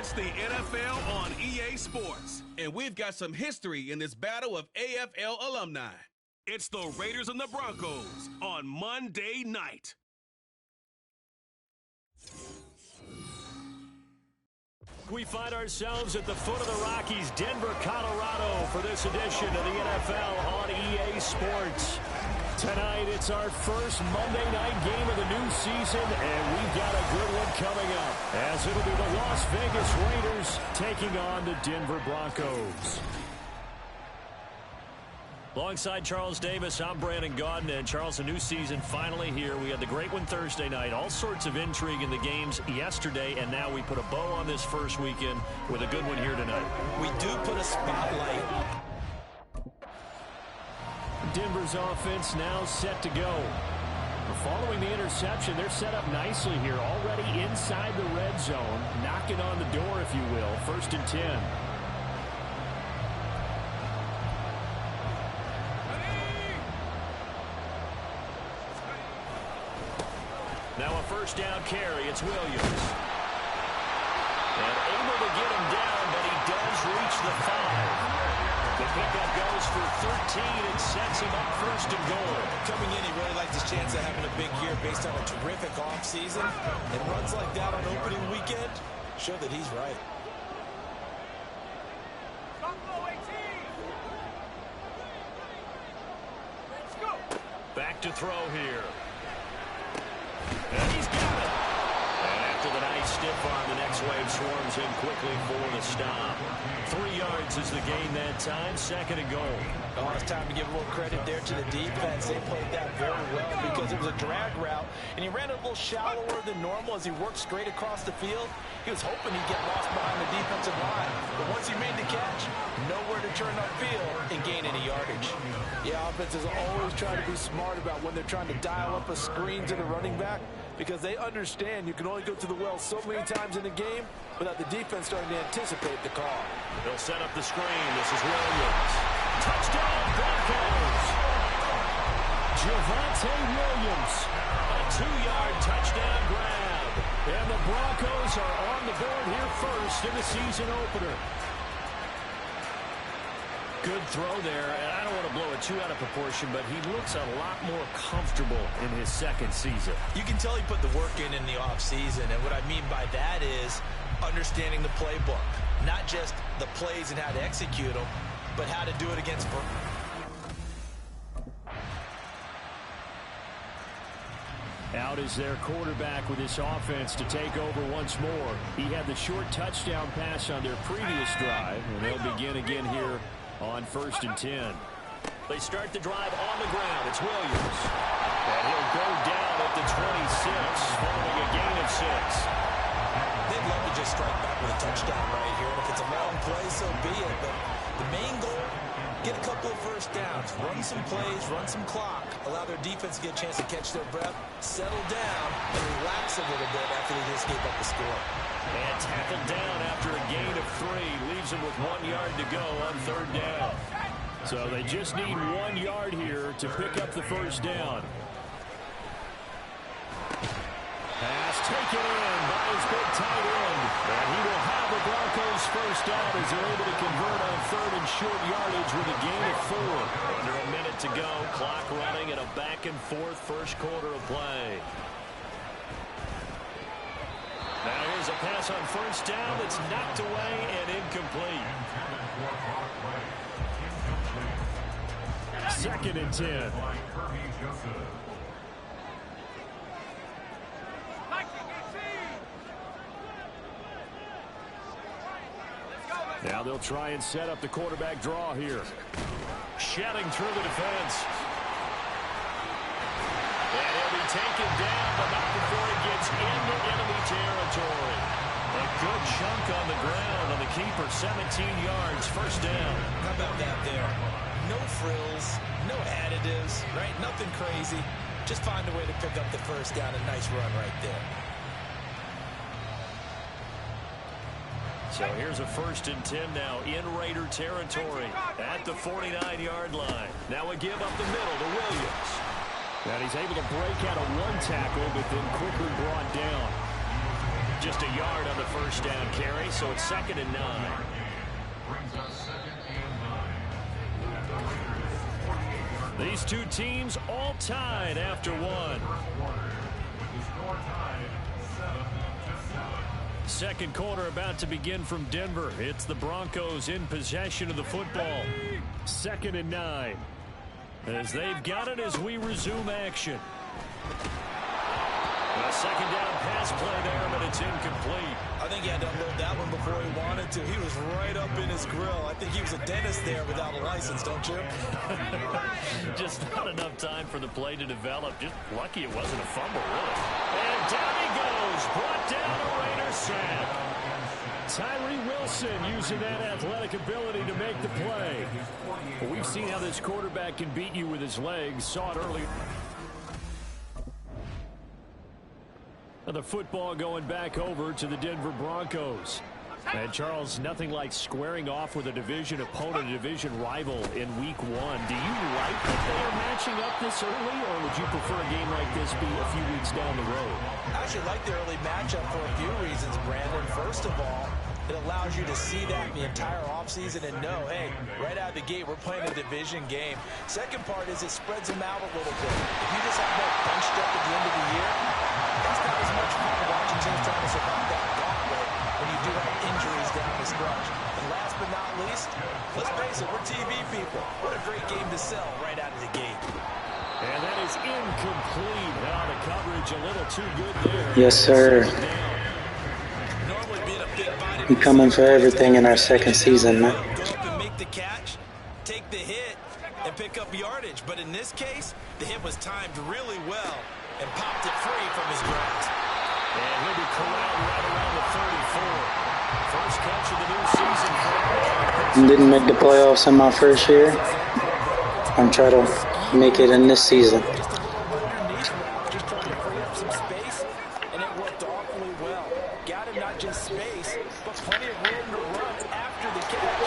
It's the NFL on EA Sports, and we've got some history in this battle of AFL alumni. It's the Raiders and the Broncos on Monday night. We find ourselves at the foot of the Rockies, Denver, Colorado, for this edition of the NFL on EA Sports. Tonight, it's our first Monday night game of the new season, and we've got a good one coming up, as it'll be the Las Vegas Raiders taking on the Denver Broncos. Alongside Charles Davis, I'm Brandon Gaudin, and Charles, a new season finally here. We had the great one Thursday night, all sorts of intrigue in the games yesterday, and now we put a bow on this first weekend with a good one here tonight. We do put a spotlight. Denver's offense now set to go. Following the interception, they're set up nicely here, already inside the red zone, knocking on the door, if you will. 1st and 10. Now a first down carry. It's Williams. And able to get him down, but he does reach the 5. The pickup goes for 13 and sets him up 1st and goal. Coming in, he really likes his chance of having a big year based on a terrific offseason. And runs like that on opening weekend show that he's right. Back to throw here. And he's got it. And after the nice stiff arm, the next wave swarms in quickly for the stop. 3 yards is the gain that time. 2nd and goal. Oh, it's time to give a little credit there to the defense. They played that very well because it was a drag route, and he ran a little shallower than normal as he worked straight across the field. He was hoping he'd get lost behind the defensive line, but once he made the catch, nowhere to turn upfield and gain any yardage. Yeah, offenses always try to be smart about when they're trying to dial up a screen to the running back, because they understand you can only go to the well so many times in the game without the defense starting to anticipate the call. They'll set up the screen. This is Williams. Touchdown, Broncos. Javonte Williams. A 2-yard touchdown grab. And the Broncos are on the board here first in the season opener. Good throw there, and I don't want to blow it too out of proportion, but he looks a lot more comfortable in his 2nd season. You can tell he put the work in the offseason, and what I mean by that is understanding the playbook. Not just the plays and how to execute them, but how to do it against... Out is their quarterback with this offense to take over once more. He had the short touchdown pass on their previous drive, and they'll begin again here on 1st and 10. They start the drive on the ground. It's Williams. And he'll go down at the 26, following a gain of 6. They'd love to just strike back with a touchdown right here. And if it's a long play, so be it. But the main goal, get a couple of first downs, run some plays, run some clock, allow their defense to get a chance to catch their breath, settle down, and relax a little bit after they just gave up the score. And tackled down after a gain of 3. Leaves him with 1 yard to go on 3rd down. So they just need 1 yard here to pick up the first down. Pass taken in by his big tight end. And he will have the Broncos first down as they're able to convert on 3rd and short yardage with a gain of 4. Under a minute to go. Clock running and a back and forth first quarter of play. Now here's a pass on 1st down that's knocked away and incomplete. 2nd and 10. Now they'll try and set up the quarterback draw here. Shedding through the defense. And he'll be taken down, but not before he gets into enemy territory. A good chunk on the ground on the keeper, 17 yards, 1st down. How about that there? No frills, no additives, right? Nothing crazy. Just find a way to pick up the first down. A nice run right there. So here's a 1st and 10 now in Raider territory at the 49-yard line. Now a give up the middle to Williams. And he's able to break out of 1 tackle, but then quickly brought down. just a yard on the first down carry, so it's 2nd and 9. These two teams all tied after one. Second quarter about to begin from Denver. It's the Broncos in possession of the football. 2nd and 9. As they've got it as we resume action. A second down pass play there, but it's incomplete. I think he had to unload that one before he wanted to. He was right up in his grill. I think he was a dentist there without a license, don't you? Just not enough time for the play to develop. Just lucky it wasn't a fumble, really. And down he goes. Brought down a Raider sack. Tyree Wilson using that athletic ability to make the play. Well, we've seen how this quarterback can beat you with his legs. Saw it earlier. The football going back over to the Denver Broncos. And Charles, nothing like squaring off with a division opponent, a division rival in week 1. Do you like that they are matching up this early, or would you prefer a game like this be a few weeks down the road? I actually like the early matchup for a few reasons, Brandon. First of all, it allows you to see that the entire offseason and know, hey, right out of the gate, we're playing a division game. Second part is it spreads them out a little bit. If you just have that bunched up at the end of the year, it's not as much fun watching teams trying to survive that gauntlet when you do have injuries down the stretch. And last but not least, let's face it, we're TV people. What a great game to sell right out of the gate. And that is incomplete. Now the coverage a little too good there. Yes, sir. We coming for everything in our second season, man. Go up and make the catch, take the hit, and pick up yardage. But in this case, the hit was timed really well and popped it free from his grasp. And he'll be corralled right around the 34. First catch of the new season for him. Didn't make the playoffs in my first year. I'm trying to make it in this season. Just trying to free up some space, and it worked awfully well. Got him not just space, but plenty of room to run after the catch.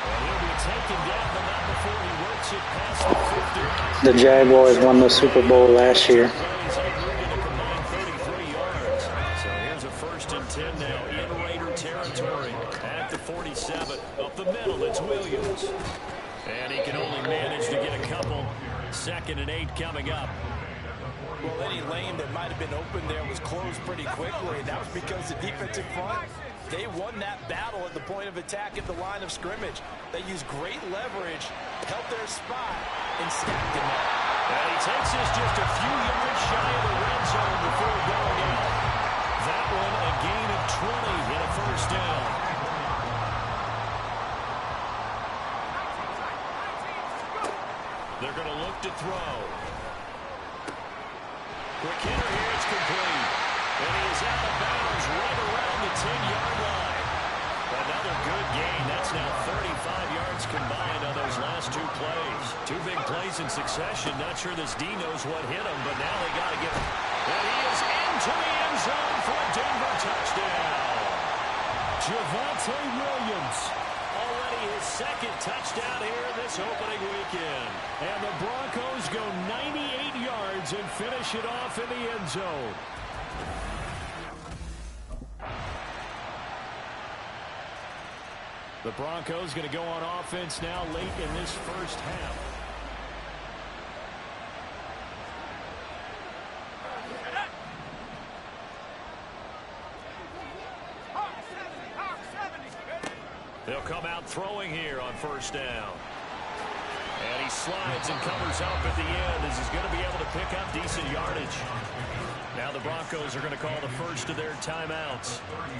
And he'll be taken down, but not before he works it past the 50. The Jaguars won the Super Bowl last year. So here's a 1st and 10 now in Raider territory at the 47. Up the middle, it's Williams. And he can only manage to get a couple. 2nd and 8 coming up. Well, any lane that might have been open there was closed pretty quickly. That was because the defensive front, they won that battle at the point of attack at the line of scrimmage. They used great leverage, held their spot, and stacked him up. And he takes this just a few yards shy of the red zone before going out. That one a gain of 20 and a first down. They're going to look to throw. Quick hitter here, it's complete. And he is out of bounds right around the 10-yard line. Another good gain. That's now 35 yards combined on those last 2 plays. 2 big plays in succession. Not sure this D knows what hit him, but now they got to get him. And he is into the end zone for a Denver touchdown. Javonte Williams. Already his 2nd touchdown here this opening weekend. And the Broncos go 98 yards and finish it off in the end zone. The Broncos going to go on offense now late in this first half. They'll come out throwing here on 1st down. And he slides and covers up at the end as he's going to be able to pick up decent yardage. Now the Broncos are going to call the first of their timeouts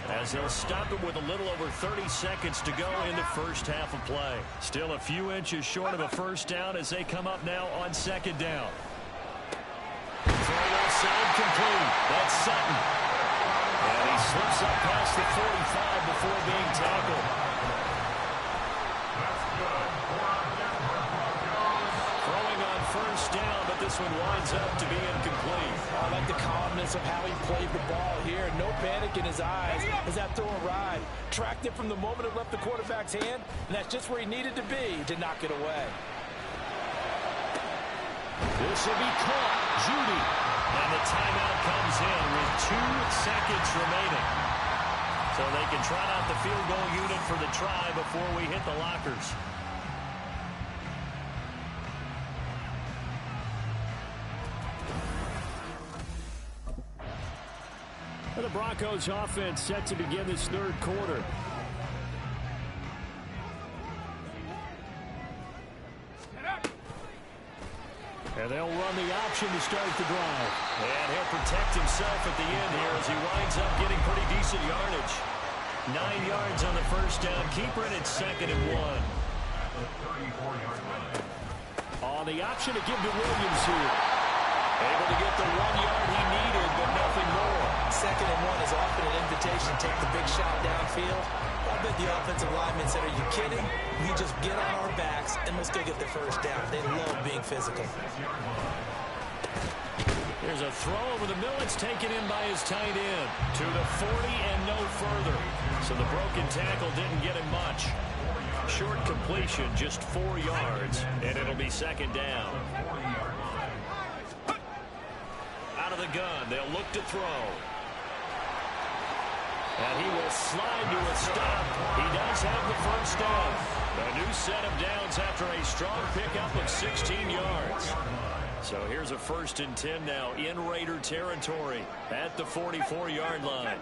as they'll stop it with a little over 30 seconds to go in the first half of play. Still a few inches short of a first down as they come up now on 2nd down. Throw well side complete. That's Sutton. And he slips up past the 45 before being tackled. Throwing on 1st down, but this one winds up to be incomplete. I like the calmness of how he played the ball here. No panic in his eyes as that throw arrived. Tracked it from the moment it left the quarterback's hand, and that's just where he needed to be to knock it away. This will be caught. Judy. And the timeout comes in with 2 seconds remaining. So they can trot out the field goal unit for the try before we hit the lockers. The Broncos offense set to begin this third quarter. And they'll run the option to start the drive. And he'll protect himself at the end here as he winds up getting pretty decent yardage. 9 yards on the first down. Keeper it at 2nd and 1. On the option to give to Williams here. Able to get the 1 yard he needed, but nothing more. 2nd and 1 is often an invitation to take the big shot downfield. I bet the offensive linemen said, are you kidding? We just get on our backs and let's go get the first down. They love being physical. There's a throw over the middle. It's taken in by his tight end. To the 40 and no further. So the broken tackle didn't get him much. Short completion, just 4 yards, and it'll be 2nd down. Out of the gun, they'll look to throw. And he will slide to a stop. He does have the first down. A new set of downs after a strong pickup of 16 yards. So here's a 1st and 10 now in Raider territory at the 44-yard line.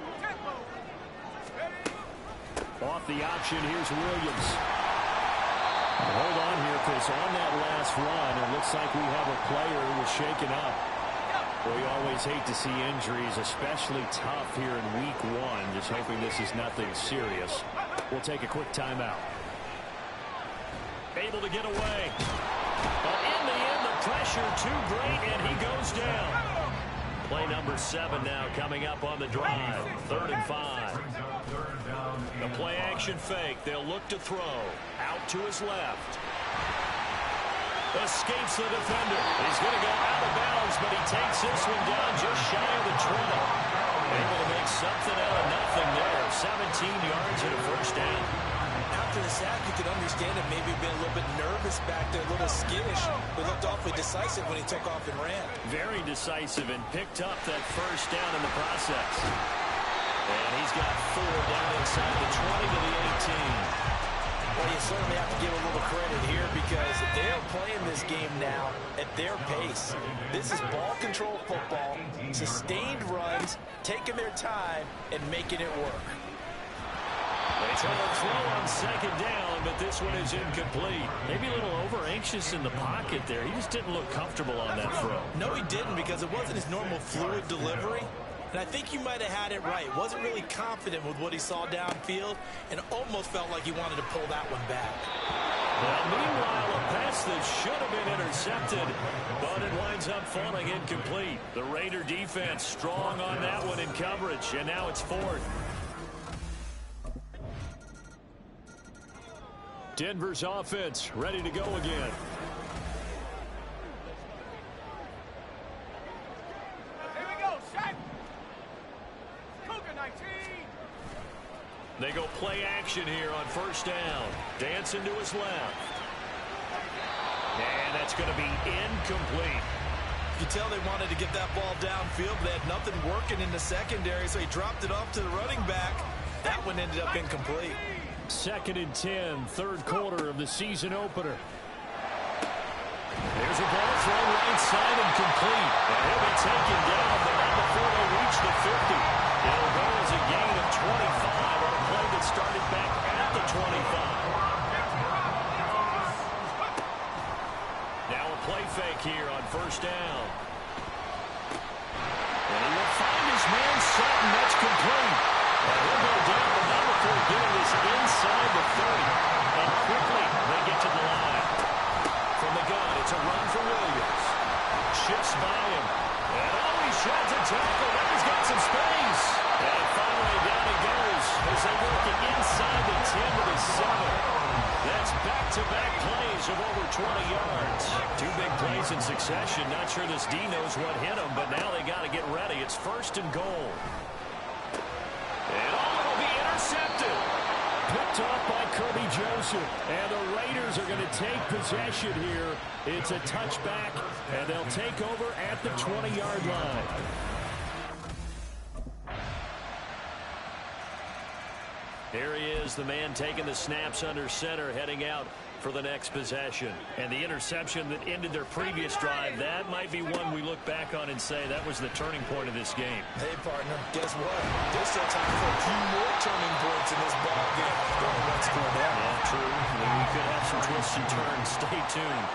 Off the option, here's Williams. Hold on here, because on that last run, it looks like we have a player who was shaken up. We always hate to see injuries, especially tough here in week 1. Just hoping this is nothing serious. We'll take a quick timeout. Able to get away. But in the end, the pressure too great, and he goes down. Play number 7 now coming up on the drive. 3rd and 5. The play action fake. They'll look to throw. Out to his left. Escapes the defender. He's going to go out of bounds, but he takes this one down just shy of the 20. Able to make something out of nothing there. 17 yards and a first down. After the sack, you could understand him maybe being a little bit nervous back there, a little skittish, but looked awfully decisive when he took off and ran. Very decisive and picked up that first down in the process. And he's got 4 down inside the 20 to the 18. Well, you certainly have to give a little credit here because they're playing this game now at their pace. This is ball control football, sustained runs, taking their time, and making it work. They try to throw on 2nd down, but this one is incomplete. Maybe a little over-anxious in the pocket there. He just didn't look comfortable on that throw. No, he didn't, because it wasn't his normal fluid delivery. And I think you might have had it right. Wasn't really confident with what he saw downfield and almost felt like he wanted to pull that one back. Well, meanwhile, a pass that should have been intercepted, but it winds up falling incomplete. The Raider defense strong on that one in coverage, and now it's 4th. Denver's offense ready to go again. They go play action here on 1st down. Dancing to his left. And that's going to be incomplete. You tell they wanted to get that ball downfield, but they had nothing working in the secondary, so he dropped it off to the running back. That one ended up incomplete. 2nd and 10, 3rd quarter of the season opener. There's a ball thrown right side and complete. And he'll be taken down, but not before they reach the 50. It'll go as a gain of 25 on a play that started back at the 25. Now a play fake here on 1st down. And he will find his man Sutton. That's complete. And he'll go down, but not before getting this inside the 30. And quickly they get to the line. From the gun, it's a run for Williams. Shifts by him. And he sheds a tackle. Now he's got some space. And finally down he goes as they work it inside the 10 to the 7. That's back-to-back plays of over 20 yards. 2 big plays in succession. Not sure this D knows what hit him, but now they got to get ready. It's 1st and goal. And will be intercepted. Picked off by Kirby Joseph. And the Raiders are going to take possession here. It's a touchback, and they'll take over at the 20-yard line. Here he is, the man taking the snaps under center, heading out for the next possession. And the interception that ended their previous drive, that might be one we look back on and say that was the turning point of this game. Hey, partner, guess what? There's still time for a few more turning points in this ball game. Don't know what's going on. Yeah, true. We could have some twists and turns. Stay tuned.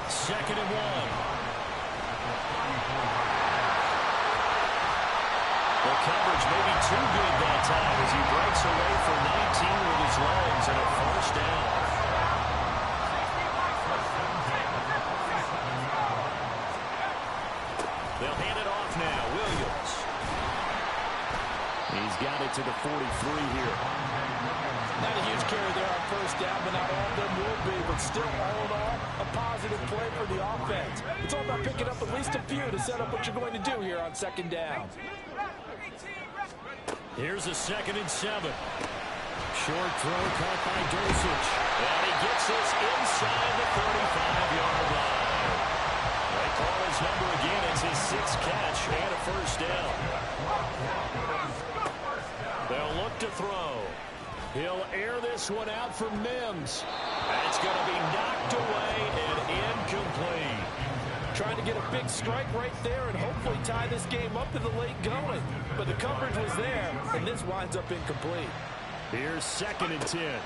2nd and 1. The coverage may be too good that time as he breaks away for 19 with his legs and a first down. They'll hand it off now. Williams. He's got it to the 43 here. Not a huge carry there on first down, but not all of them will be. But still, all in all, a positive play for the offense. It's all about picking up at least a few to set up what you're going to do here on 2nd down. Here's a 2nd and 7. Short throw caught by Dulcich. And he gets this inside the 35-yard line. They call his number again. It's his 6th catch and a first down. They'll look to throw. He'll air this one out for Mims. And it's going to be knocked away and incomplete. Trying to get a big strike right there and hopefully tie this game up in the late going. But the coverage was there, and this winds up incomplete. Here's 2nd and 10.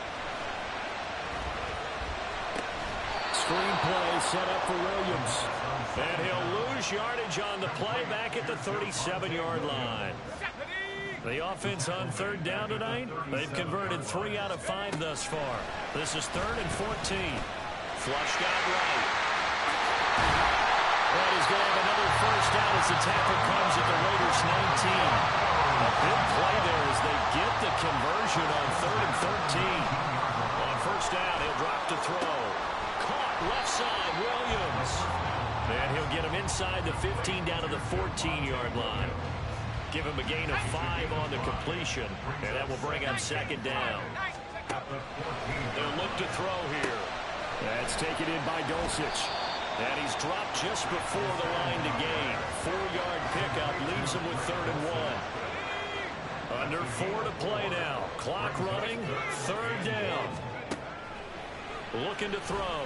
Screen play set up for Williams. And he'll lose yardage on the play back at the 37-yard line. The offense on 3rd down tonight, they've converted 3 out of 5 thus far. This is 3rd and 14. Flush out right. And he's going to have another first down as the tackle comes at the Raiders 19. A big play there as they get the conversion on 3rd and 13. On first down, he'll drop to throw. Caught left side, Williams. And he'll get him inside the 15 down to the 14-yard line. Give him a gain of 5 on the completion, and that will bring up 2nd down. They'll look to throw here. That's taken in by Dulcich. And he's dropped just before the line to gain. 4-yard pickup leaves him with 3rd and 1. Under 4 to play now. Clock running. 3rd down. Looking to throw.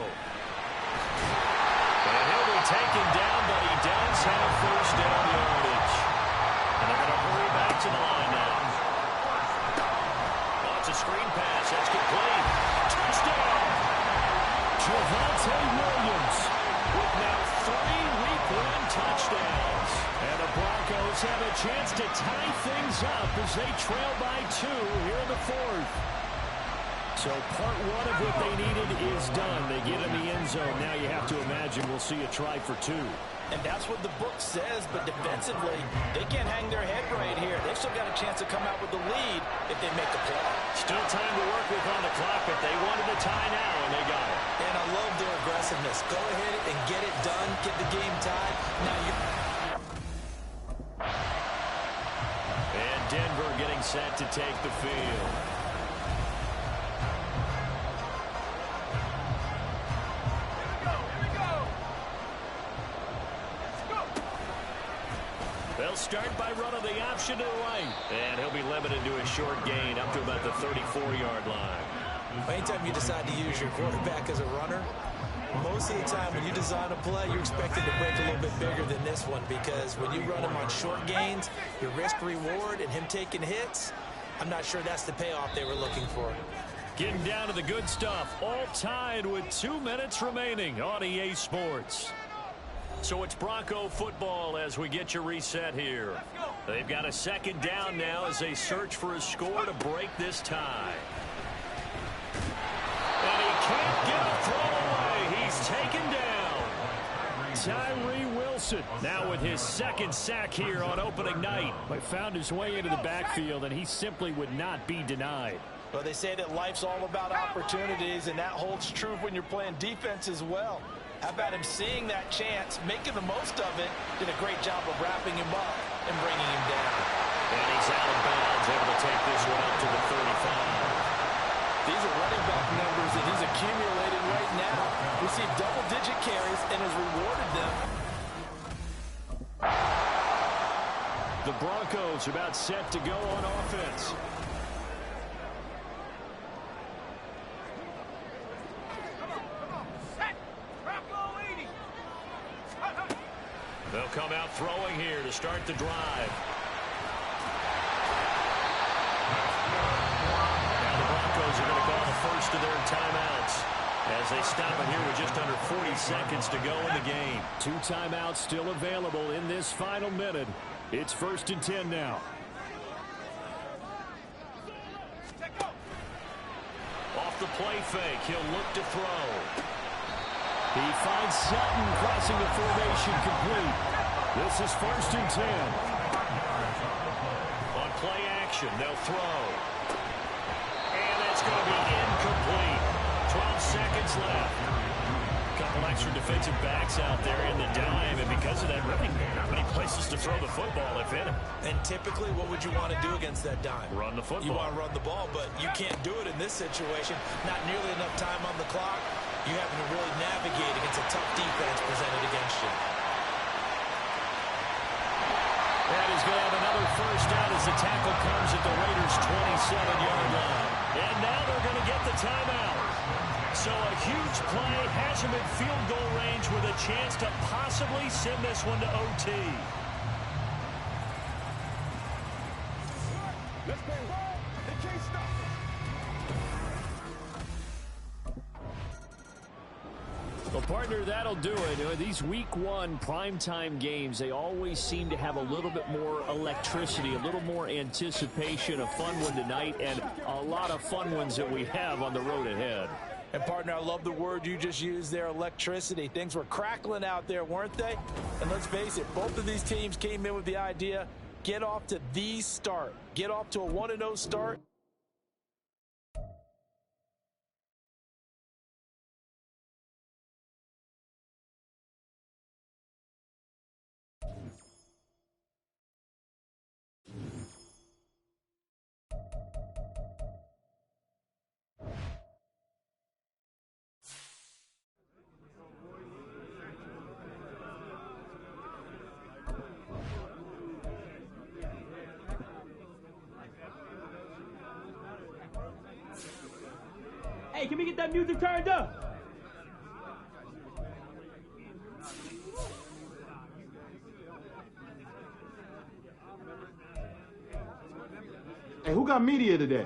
And he'll be taken down, but he does have first down yardage. And they're going to hurry back to the line now. Oh, it's a screen pass. That's complete. Touchdown. Javonte Williams with now 3 Week 1 touchdowns. And the Broncos have a chance to tie things up as they trail by 2 here in the 4th. So part 1 of what they needed is done. They get in the end zone. Now you have to imagine we'll see a try for 2. And that's what the book says, but defensively, they can't hang their head right here. They've still got a chance to come out with the lead if they make a play. Still time to work with on the clock, but they wanted the tie now, and they got it. And I love their aggressiveness. Go ahead and get it done, get the game tied. Now you. And Denver getting set to take the field. They'll start by running the option to the right. And he'll be limited to a short gain up to about the 34-yard line. Anytime you decide to use your quarterback as a runner, most of the time when you design a play, you're expected to break a little bit bigger than this one, because when you run him on short gains, your risk-reward and him taking hits, I'm not sure that's the payoff they were looking for. Getting down to the good stuff, all tied with 2 minutes remaining on EA Sports. So it's Bronco football as we get you reset here. They've got a 2nd down now as they search for a score to break this tie. And he can't get a throw away. He's taken down. Tyree Wilson now with his 2nd sack here on opening night. But found his way into the backfield, and he simply would not be denied. Well, they say that life's all about opportunities, and that holds true when you're playing defense as well. How about him seeing that chance, making the most of it, did a great job of wrapping him up and bringing him down. And he's out of bounds, able to take this one up to the 35. These are running back numbers that he's accumulating right now. Received double-digit carries and has rewarded them. The Broncos are about set to go on offense. They'll come out throwing here to start the drive. Now the Broncos are going to call the first of their timeouts as they stop it here with just under 40 seconds to go in the game. 2 timeouts still available in this final minute. It's 1st and 10 now. Off the play fake, he'll look to throw. He finds Sutton crossing the formation complete. This is 1st and 10. On play action, they'll throw. And it's going to be incomplete. 12 seconds left. A couple extra defensive backs out there in the dime, and because of that, really not many places to throw the football, if any. And typically, what would you want to do against that dime? Run the football. You want to run the ball, but you can't do it in this situation. Not nearly enough time on the clock. You having to really navigate against a tough defense presented against you. And he's going to have another first down as the tackle comes at the Raiders' 27-yard line. And now they're going to get the timeout. So a huge play has him in field goal range with a chance to possibly send this one to OT. Let's go. They can't stop. Well, partner, that'll do it. These Week 1 primetime games, they always seem to have a little bit more electricity, a little more anticipation. A fun one tonight, and a lot of fun ones that we have on the road ahead. And, partner, I love the word you just used there, electricity. Things were crackling out there, weren't they? And let's face it, both of these teams came in with the idea, get off to the start. Get off to a 1-0 start. Hey, can we get that music turned up? Hey, who got media today?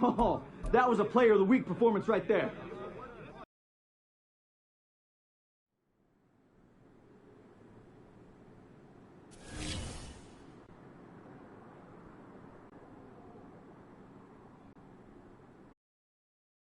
Oh, that was a player of the week performance right there.